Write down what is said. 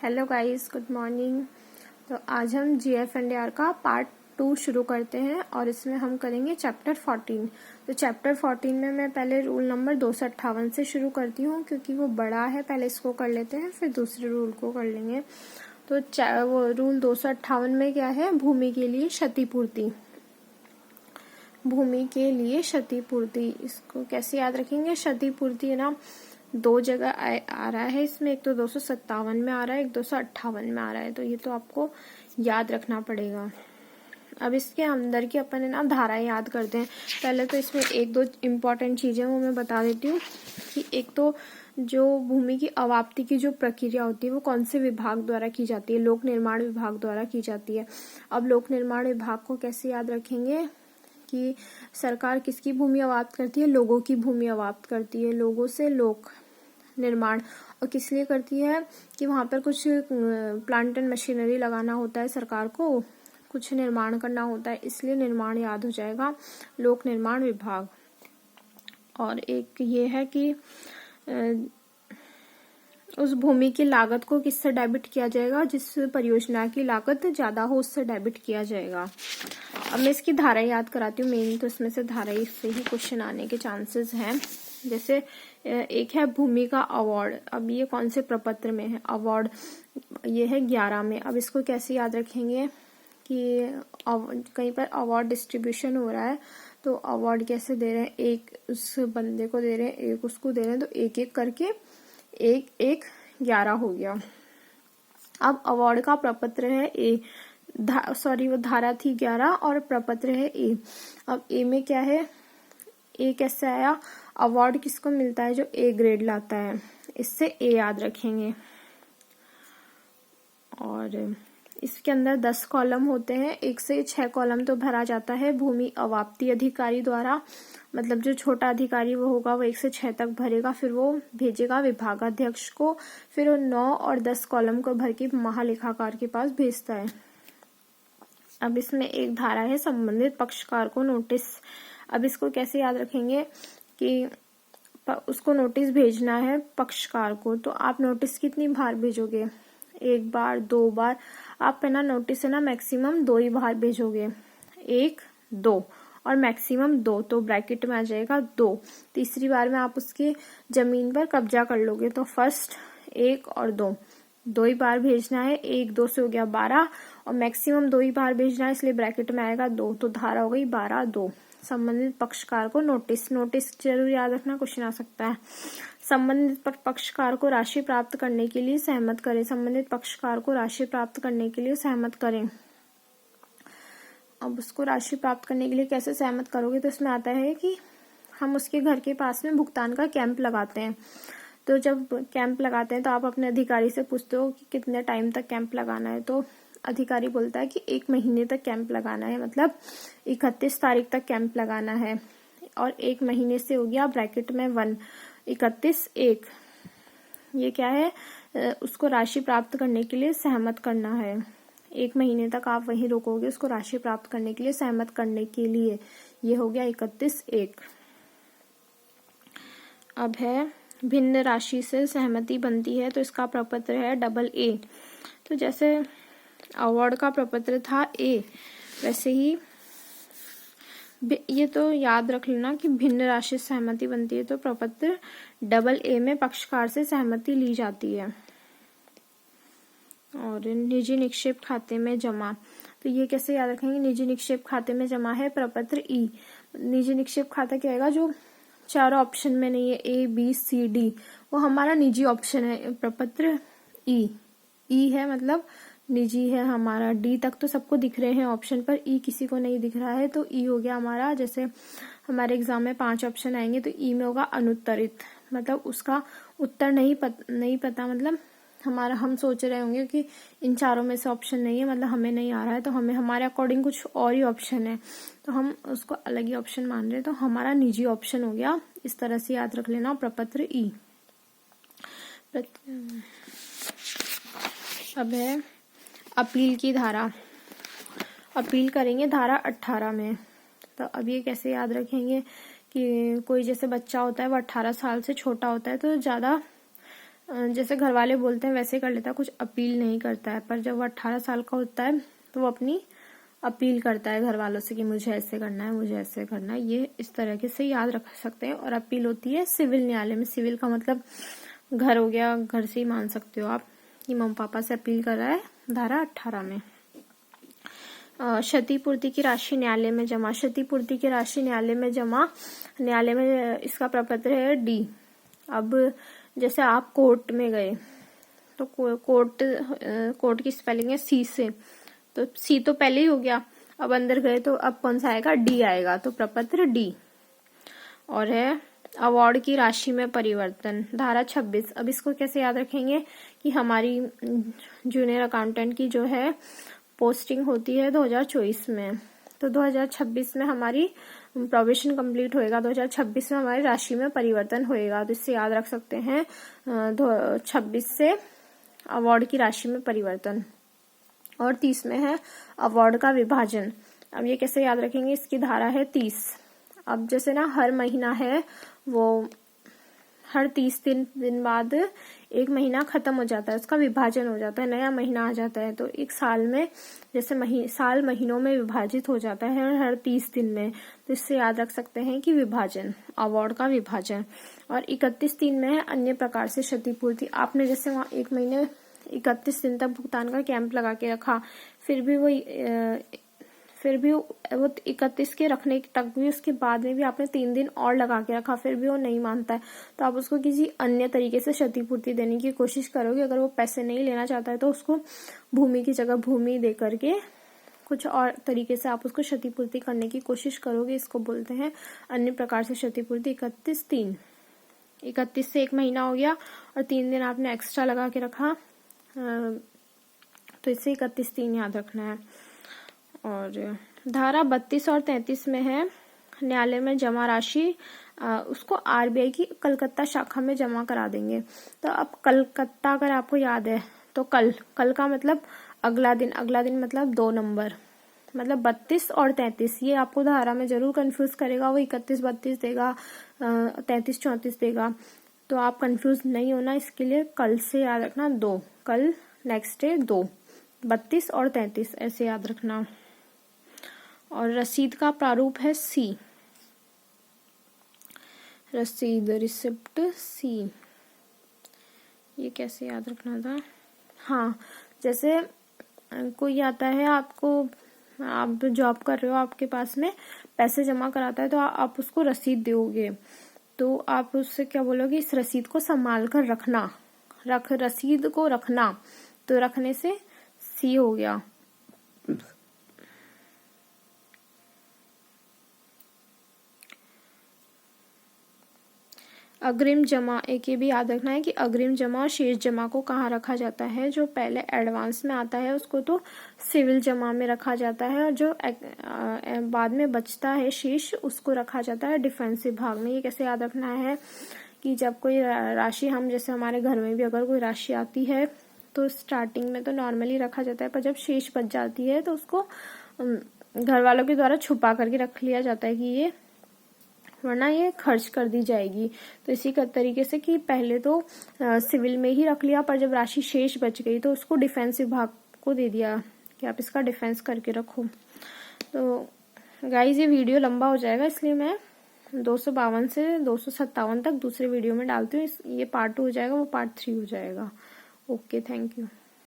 Hello guys, good morning. तो आज हम GF&AR का पार्ट 2 शुरू करते हैं और इसमें हम करेंगे चैप्टर 14। तो चैप्टर 14 में मैं पहले रूल नंबर 258 से शुरू करती हूँ क्योंकि वो बड़ा है। पहले इसको कर लेते हैं, फिर दूसरे रूल को कर लेंगे। तो वो रूल 258 में क्या है? भूमि के लिए क्षतिपूर्ति। भूमि के लिए क्षतिपूर्ति, इसको कैसे याद रखेंगे? क्षतिपूर्ति है ना, दो जगह आ रहा है इसमें। एक तो 257 में आ रहा है, एक 258 में आ रहा है। तो ये तो आपको याद रखना पड़ेगा। अब इसके अंदर की अपन है ना धाराएं याद करते हैं। पहले तो इसमें एक दो इम्पोर्टेंट चीजें वो मैं बता देती हूँ कि एक तो जो भूमि की अवाप्ति की जो प्रक्रिया होती है वो कौन से विभाग द्वारा की जाती है? लोक निर्माण विभाग द्वारा की जाती है। अब लोक निर्माण विभाग को कैसे याद रखेंगे कि सरकार किसकी भूमि अवाप्त करती है? लोगों की भूमि अवाप्त करती है। लोगों से लोक निर्माण, और किस लिए करती है कि वहां पर कुछ प्लांट एंड मशीनरी लगाना होता है, सरकार को कुछ निर्माण करना होता है, इसलिए निर्माण याद हो जाएगा, लोक निर्माण विभाग। और एक ये है कि उस भूमि की लागत को किससे डेबिट किया जाएगा? जिस परियोजना की लागत ज्यादा हो उससे डेबिट किया जाएगा। अब मैं इसकी धारा याद कराती हूँ। मेन तो इसमें से धारा से ही क्वेश्चन आने के चांसेस हैं। जैसे एक है भूमि का अवार्ड। अब ये कौन से प्रपत्र में है अवार्ड? ये है 11 में। अब इसको कैसे याद रखेंगे कि कहीं पर अवार्ड डिस्ट्रीब्यूशन हो रहा है तो अवार्ड कैसे दे रहे हैं? एक उस बंदे को दे रहे हैं, एक उसको दे रहे हैं, तो एक एक करके एक एक 11 हो गया। अब अवार्ड का प्रपत्र है ए, वो धारा थी 11 और प्रपत्र है ए। अब ए में क्या है? ए कैसे आया? अवार्ड किसको मिलता है? जो ए ग्रेड लाता है, इससे ए याद रखेंगे। और इसके अंदर 10 कॉलम होते हैं। 1 से 6 कॉलम तो भरा जाता है भूमि अवाप्ति अधिकारी द्वारा। मतलब जो छोटा अधिकारी वो होगा वो 1 से 6 तक भरेगा, फिर वो भेजेगा विभागाध्यक्ष को, फिर वो 9 और 10 कॉलम को भर के महालेखाकार के पास भेजता है। अब इसमें एक धारा है संबंधित पक्षकार को नोटिस। अब इसको कैसे याद रखेंगे कि उसको नोटिस भेजना है पक्षकार को। तो आप नोटिस कितनी बार भेजोगे? 1 बार, 2 बार। आप है ना नोटिस है ना मैक्सिमम 2 ही बार भेजोगे, 1, 2 और मैक्सिमम 2, तो ब्रैकेट में आ जाएगा 2। तीसरी बार में आप उसकी जमीन पर कब्जा कर लोगे तो फर्स्ट 1 और 2 ही बार भेजना है। 1, 2 से हो गया 12 और मैक्सिमम 2 ही बार भेजना है, इसलिए ब्रैकेट में आएगा 2, तो धारा हो गई 12, 2। संबंधित पक्षकार को नोटिस जरूर याद रखना, क्वेश्चन आ सकता है। संबंधित पक्षकार को राशि प्राप्त करने के लिए सहमत करें। संबंधित पक्षकार को राशि प्राप्त करने के लिए सहमत करें। अब उसको राशि प्राप्त करने के लिए कैसे सहमत करोगे? तो इसमें आता है कि हम उसके घर के पास में भुगतान का कैंप लगाते हैं। तो जब कैंप लगाते हैं तो आप अपने अधिकारी से पूछते हो कि कितने टाइम तक कैंप लगाना है। तो अधिकारी बोलता है कि 1 महीने तक कैंप लगाना है, मतलब 31 तारीख तक कैंप लगाना है। और 1 महीने से हो गया ब्रैकेट में 1, 31, 1। ये क्या है? उसको राशि प्राप्त करने के लिए सहमत करना है। 1 महीने तक आप वहीं रुकोगे उसको राशि प्राप्त करने के लिए, सहमत करने के लिए। ये हो गया 31, 1। अब है भिन्न राशि से सहमति बनती है, तो इसका प्रपत्र है AA। तो जैसे अवार्ड का प्रपत्र था ए, वैसे ही ये तो याद रख लेना कि भिन्न राशि से सहमति बनती है तो प्रपत्र AA में पक्षकार से सहमति ली जाती है। और निजी निक्षेप खाते में जमा, तो ये कैसे याद रखेंगे? निजी निक्षेप खाते में जमा है प्रपत्र ई। निजी निक्षेप खाता क्या आएगा? जो चारों ऑप्शन में नहीं है, A, B, C, D, वो हमारा निजी ऑप्शन है, प्रपत्र ई है, मतलब निजी है हमारा। डी तक तो सबको दिख रहे हैं ऑप्शन पर, ई किसी को नहीं दिख रहा है, तो ई हो गया हमारा। जैसे हमारे एग्जाम में 5 ऑप्शन आएंगे तो ई में होगा अनुत्तरित, मतलब उसका उत्तर नहीं पता, मतलब हम सोच रहे होंगे कि इन चारों में से ऑप्शन नहीं है, मतलब हमें नहीं आ रहा है, तो हमें हमारे अकॉर्डिंग कुछ और ही ऑप्शन है, तो हम उसको अलग ही ऑप्शन मान रहे हैं, तो हमारा निजी ऑप्शन हो गया। इस तरह से याद रख लेना प्रपत्र ई। अब है अपील की धारा। अपील करेंगे धारा 18 में। तो अब ये कैसे याद रखेंगे कि कोई जैसे बच्चा होता है वो 18 साल से छोटा होता है तो ज्यादा जैसे घर वाले बोलते हैं वैसे कर लेता है, कुछ अपील नहीं करता है। पर जब वो 18 साल का होता है तो वो अपनी अपील करता है घर वालों से कि मुझे ऐसे करना है, मुझे ऐसे करना है। ये इस तरीके से याद रख सकते हैं। और अपील होती है सिविल न्यायालय में। सिविल का मतलब घर हो गया, घर से ही मान सकते हो आप कि मम्मी पापा से अपील कर रहा है, धारा 18 में। क्षतिपूर्ति की राशि न्यायालय में जमा। क्षतिपूर्ति की राशि न्यायालय में जमा, न्यायालय में इसका प्रपत्र है डी। अब जैसे आप कोर्ट में गए तो कोर्ट की स्पेलिंग है सी से, तो सी तो पहले ही हो गया। अब अंदर गए तो अब कौन सा आएगा, डी आएगा, तो प्रपत्र डी। और है अवार्ड की राशि में परिवर्तन, धारा 26। अब इसको कैसे याद रखेंगे कि हमारी जूनियर अकाउंटेंट की जो है पोस्टिंग होती है 2024 में, तो 2026 में हमारी प्रोबेशन कंप्लीट होएगा, 2026 में हमारी राशि में परिवर्तन होएगा। तो इससे याद रख सकते हैं 26 से अवार्ड की राशि में परिवर्तन। और 30 में है अवार्ड का विभाजन। अब ये कैसे याद रखेंगे, इसकी धारा है 30। अब जैसे ना हर महीना है वो हर 30 दिन बाद एक महीना खत्म हो जाता है, उसका विभाजन हो जाता है, नया महीना आ जाता है। तो एक साल में जैसे साल महीनों में विभाजित हो जाता है हर 30 दिन में। तो इससे याद रख सकते हैं कि विभाजन, अवार्ड का विभाजन। और 31/3 में है अन्य प्रकार से क्षतिपूर्ति। आपने जैसे वहां एक महीने 31 दिन तक भुगतान का कैंप लगा के रखा, फिर भी वो 31 के रखने तक भी, उसके बाद में भी आपने 3 दिन और लगा के रखा, फिर भी वो नहीं मानता है, तो आप उसको किसी अन्य तरीके से क्षतिपूर्ति देने की कोशिश करोगे। अगर वो पैसे नहीं लेना चाहता है तो उसको भूमि की जगह भूमि दे करके कुछ और तरीके से आप उसको क्षतिपूर्ति करने की कोशिश करोगे। इसको बोलते हैं अन्य प्रकार से क्षतिपूर्ति। 31 से एक महीना हो गया और 3 दिन आपने एक्स्ट्रा लगा के रखा, तो इससे 31/3 याद रखना है। और धारा 32 और 33 में है न्यायालय में जमा राशि उसको आरबीआई की कलकत्ता शाखा में जमा करा देंगे। तो अब कलकत्ता अगर आपको याद है तो कल का मतलब अगला दिन मतलब 2 नंबर, मतलब 32 और 33। ये आपको धारा में जरूर कंफ्यूज करेगा, वो 31-32 देगा, 33-34 देगा, तो आप कंफ्यूज नहीं होना। इसके लिए कल से याद रखना 2, कल नेक्स्ट डे 2, 32 और 33 ऐसे याद रखना। और रसीद का प्रारूप है सी, रसीद रिसिप्ट सी। ये कैसे याद रखना था, हाँ जैसे कोई आता है आपको, आप जॉब कर रहे हो, आपके पास में पैसे जमा कराता है, तो आप उसको रसीद दोगे, तो आप उससे क्या बोलोगे, इस रसीद को संभाल कर रखना, रसीद को रखना, तो रखने से सी हो गया। अग्रिम जमा, एक ये भी याद रखना है कि अग्रिम जमा और शेष जमा को कहाँ रखा जाता है। जो पहले एडवांस में आता है उसको तो सिविल जमा में रखा जाता है, और जो बाद में बचता है शेष उसको रखा जाता है डिफेंसिव भाग में। ये कैसे याद रखना है कि जब कोई राशि, हम जैसे हमारे घर में भी अगर कोई राशि आती है तो स्टार्टिंग में तो नॉर्मली रखा जाता है, पर जब शेष बच जाती है तो उसको घर वालों के द्वारा छुपा करके रख लिया जाता है कि ये, वरना ये खर्च कर दी जाएगी। तो इसी का तरीके से कि पहले तो सिविल में ही रख लिया, पर जब राशि शेष बच गई तो उसको डिफेंसिव भाग को दे दिया कि आप इसका डिफेंस करके रखो। तो गाइज ये वीडियो लंबा हो जाएगा, इसलिए मैं 252 से 257 तक दूसरे वीडियो में डालती हूँ। ये पार्ट 2 हो जाएगा, वो पार्ट 3 हो जाएगा। Okay, thank you.